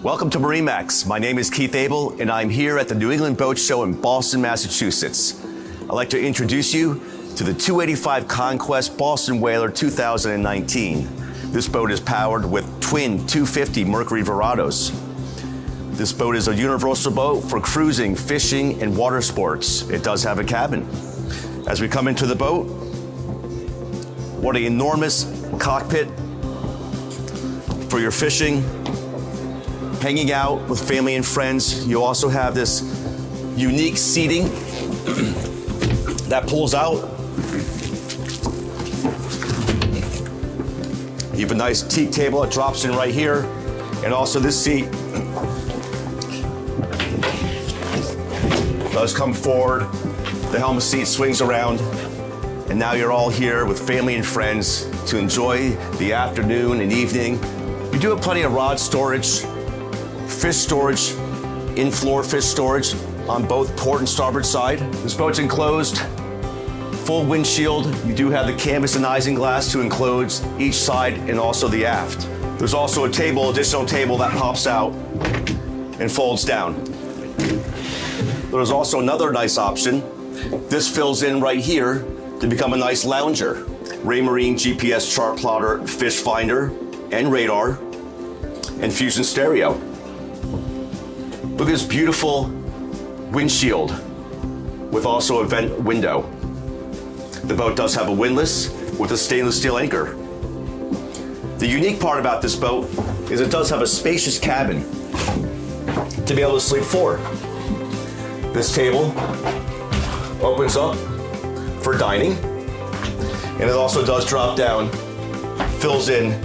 Welcome to MarineMax. My name is Keith Abel, and I'm here at the New England Boat Show in Boston, Massachusetts. I'd like to introduce you to the 285 Conquest Boston Whaler 2019. This boat is powered with twin 250 Mercury Verados. This boat is a universal boat for cruising, fishing, and water sports. It does have a cabin. As we come into the boat, what an enormous cockpit for your fishing, hanging out with family and friends. You also have this unique seating that pulls out. You have a nice teak table that drops in right here. And also this seat does come forward. The helm seat swings around. And now you're all here with family and friends to enjoy the afternoon and evening. You do have plenty of rod storage, fish storage, in-floor fish storage on both port and starboard side. This boat's enclosed, full windshield. You do have the canvas and isinglass to enclose each side and also the aft. There's also a table, additional table that pops out and folds down. There's also another nice option. This fills in right here to become a nice lounger. Raymarine GPS chart plotter, fish finder, and radar, and Fusion stereo. Look at this beautiful windshield with also a vent window. The boat does have a windlass with a stainless steel anchor. The unique part about this boat is it does have a spacious cabin to be able to sleep forward. This table opens up for dining, and it also does drop down, fills in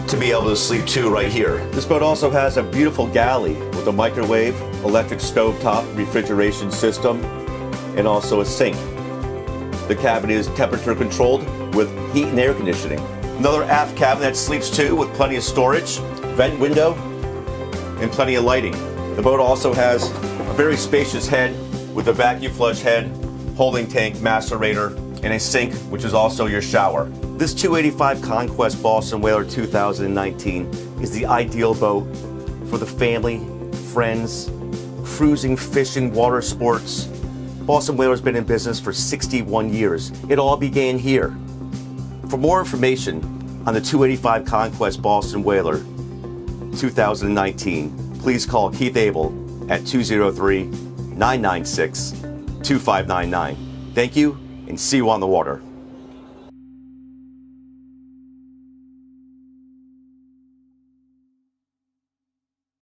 to be able to sleep too right here. This boat also has a beautiful galley with a microwave, electric stovetop refrigeration system, and also a sink. The cabin is temperature controlled with heat and air conditioning. Another aft cabin that sleeps too with plenty of storage, vent window, and plenty of lighting. The boat also has a very spacious head with a vacuum flush head, holding tank, macerator, and a sink, which is also your shower. This 285 Conquest Boston Whaler 2019 is the ideal boat for the family, friends, cruising, fishing, water sports. Boston Whaler has been in business for 61 years. It all began here. For more information on the 285 Conquest Boston Whaler 2019, please call Keith Abel at 203-996-2599. Thank you, and see you on the water.